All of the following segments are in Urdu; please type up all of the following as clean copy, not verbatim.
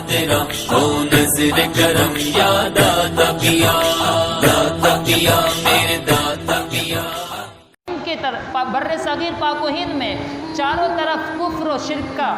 تیرا ہو نظر کرم یا داتا پیا، داتا پیا میرے داتا پیا۔ کے بر صغیر پاک و ہند میں چاروں طرف کفر و شرک کا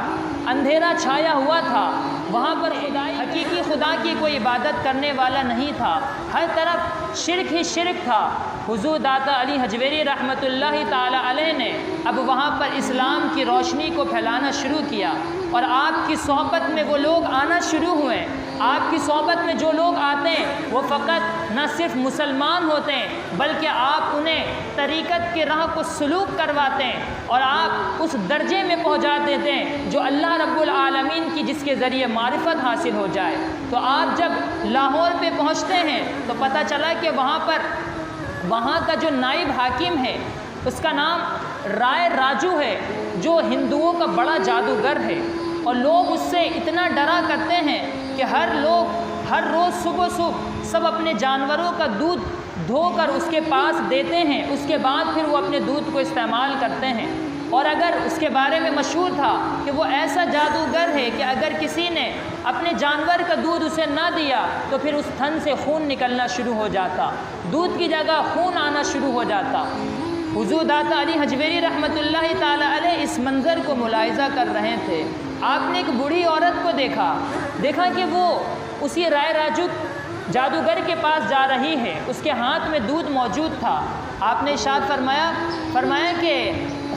اندھیرا چھایا ہوا تھا، وہاں پر حقیقی خدا کی کوئی عبادت کرنے والا نہیں تھا، ہر طرف شرک ہی شرک تھا۔ حضور داتا علی حجویری رحمۃ اللہ تعالی علیہ نے اب وہاں پر اسلام کی روشنی کو پھیلانا شروع کیا، اور آپ کی صحبت میں وہ لوگ آنا شروع ہوئے۔ آپ کی صحبت میں جو لوگ آتے ہیں وہ فقط نہ صرف مسلمان ہوتے ہیں بلکہ آپ انہیں طریقت کی راہ کو سلوک کرواتے ہیں اور آپ اس درجے میں پہنچا دیتے ہیں جو اللہ رب العالمین کی جس کے ذریعے معرفت حاصل ہو جائے۔ تو آپ جب لاہور پہ پہنچتے ہیں تو پتہ چلا کہ وہاں کا جو نائب حاکم ہے اس کا نام رائے راجو ہے، جو ہندوؤں کا بڑا جادوگر ہے، اور لوگ اس سے اتنا ڈرا کرتے ہیں کہ ہر روز صبح سب اپنے جانوروں کا دودھ دھو کر اس کے پاس دیتے ہیں، اس کے بعد پھر وہ اپنے دودھ کو استعمال کرتے ہیں۔ اور اگر اس کے بارے میں مشہور تھا کہ وہ ایسا جادوگر ہے کہ اگر کسی نے اپنے جانور کا دودھ اسے نہ دیا تو پھر اس تھن سے خون نکلنا شروع ہو جاتا، دودھ کی جگہ خون آنا شروع ہو جاتا۔ حضور داتا علی حجویری رحمۃ اللہ تعالی علیہ اس منظر کو ملاحظہ کر رہے تھے۔ آپ نے ایک بوڑھی عورت کو دیکھا کہ وہ اسی رائے راجو جادوگر کے پاس جا رہی ہے، اس کے ہاتھ میں دودھ موجود تھا۔ آپ نے ارشاد فرمایا کہ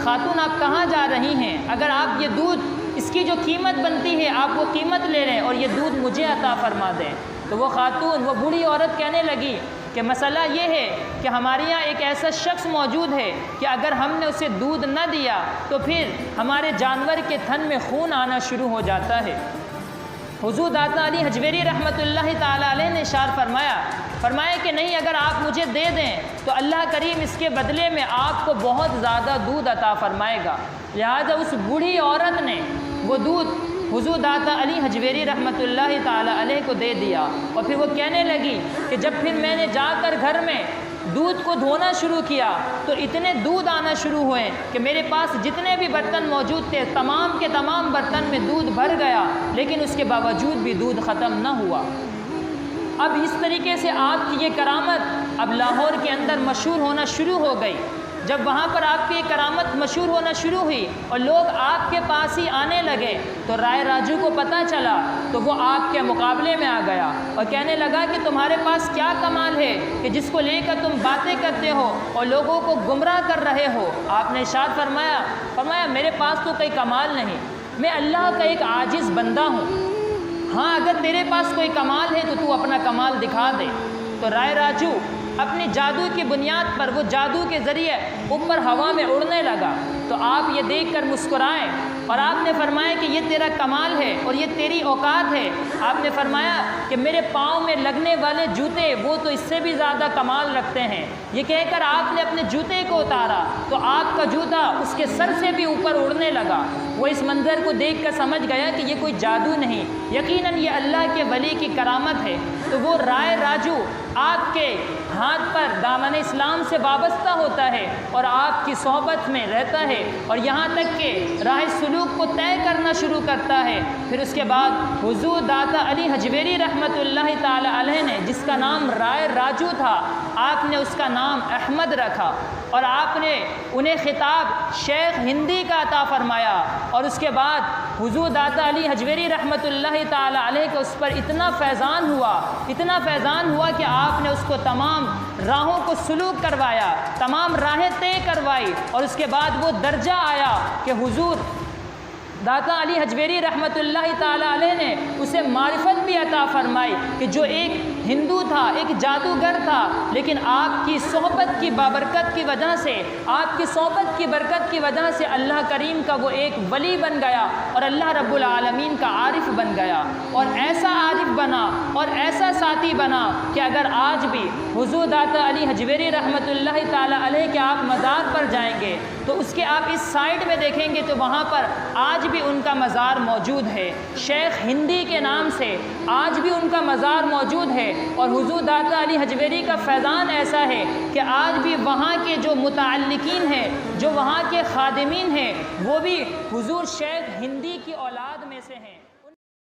خاتون آپ کہاں جا رہی ہیں؟ اگر آپ یہ دودھ اس کی جو قیمت بنتی ہے آپ وہ قیمت لے لیں اور یہ دودھ مجھے عطا فرما دیں۔ تو وہ خاتون، وہ بوڑھی عورت کہنے لگی کہ مسئلہ یہ ہے کہ ہمارے یہاں ایک ایسا شخص موجود ہے کہ اگر ہم نے اسے دودھ نہ دیا تو پھر ہمارے جانور کے تھن میں خون آنا شروع ہو جاتا ہے۔ حضور داتا علی حجویری رحمۃ اللہ تعالی علیہ نے ارشاد فرمایا کہ نہیں، اگر آپ مجھے دے دیں تو اللہ کریم اس کے بدلے میں آپ کو بہت زیادہ دودھ عطا فرمائے گا۔ لہٰذا اس بوڑھی عورت نے وہ دودھ حضور داتا علی حجویری رحمۃ اللہ تعالی علیہ کو دے دیا، اور پھر وہ کہنے لگی کہ جب پھر میں نے جا کر گھر میں دودھ کو دھونا شروع کیا تو اتنے دودھ آنا شروع ہوئے کہ میرے پاس جتنے بھی برتن موجود تھے تمام کے تمام برتن میں دودھ بھر گیا، لیکن اس کے باوجود بھی دودھ ختم نہ ہوا۔ اب اس طریقے سے آپ کی یہ کرامت اب لاہور کے اندر مشہور ہونا شروع ہو گئی۔ جب وہاں پر آپ کی یہ کرامت مشہور ہونا شروع ہوئی اور لوگ آپ کے پاس ہی آنے لگے تو رائے راجو کو پتہ چلا تو وہ آپ کے مقابلے میں آ گیا اور کہنے لگا کہ تمہارے پاس کیا کمال ہے کہ جس کو لے کر تم باتیں کرتے ہو اور لوگوں کو گمراہ کر رہے ہو۔ آپ نے ارشاد فرمایا میرے پاس تو کوئی کمال نہیں، میں اللہ کا ایک عاجز بندہ ہوں، ہاں اگر تیرے پاس کوئی کمال ہے تو اپنا کمال دکھا دے۔ تو رائے راجو اپنی جادو کی بنیاد پر وہ جادو کے ذریعے اوپر ہوا میں اڑنے لگا۔ تو آپ یہ دیکھ کر مسکرائے اور آپ نے فرمایا کہ یہ تیرا کمال ہے اور یہ تیری اوقات ہے۔ آپ نے فرمایا کہ میرے پاؤں میں لگنے والے جوتے وہ تو اس سے بھی زیادہ کمال رکھتے ہیں۔ یہ کہہ کر آپ نے اپنے جوتے کو اتارا تو آپ کا جوتا اس کے سر سے بھی اوپر اڑنے لگا۔ وہ اس منظر کو دیکھ کر سمجھ گیا کہ یہ کوئی جادو نہیں، یقیناً یہ اللہ کے ولی کی کرامت ہے۔ تو وہ رائے راجو آپ کے ہاتھ پر دامن اسلام سے وابستہ ہوتا ہے اور آپ کی صحبت میں رہتا ہے اور یہاں تک کہ راہ سلوک کو طے کرنا شروع کرتا ہے۔ پھر اس کے بعد حضور داتا علی حجویری رحمۃ اللہ تعالی علیہ نے جس کا نام رائے راجو تھا آپ نے اس کا نام احمد رکھا اور آپ نے انہیں خطاب شیخ ہندی کا عطا فرمایا۔ اور اس کے بعد حضور داتا علی حجویری رحمۃ اللہ تعالی علیہ کے اس پر اتنا فیضان ہوا کہ آپ نے اس کو تمام راہوں کو سلوک کروایا، تمام راہیں طے کروائی، اور اس کے بعد وہ درجہ آیا کہ حضور داتا علی حجویری رحمۃ اللہ تعالی علیہ نے اسے معرفت بھی عطا فرمائی کہ جو ایک ہندو تھا، ایک جادوگر تھا، لیکن آپ کی صحبت کی بابرکت کی وجہ سے، آپ کی صحبت کی برکت کی وجہ سے اللہ کریم کا وہ ایک ولی بن گیا اور اللہ رب العالمین کا عارف بن گیا، اور ایسا عارف بنا اور ایسا ساتھی بنا کہ اگر آج بھی حضور داتا علی حجویری رحمۃ اللہ تعالی علیہ کے آپ مزار پر جائیں گے تو اس کے آپ اس سائڈ میں دیکھیں گے تو وہاں پر آج بھی ان کا مزار موجود ہے، شیخ ہندی کے نام سے آج بھی ان کا مزار موجود ہے۔ اور حضور داتا علی حجویری کا فیضان ایسا ہے کہ آج بھی وہاں کے جو متعلقین ہیں، جو وہاں کے خادمین ہیں، وہ بھی حضور شیخ ہندی کی اولاد میں سے ہیں۔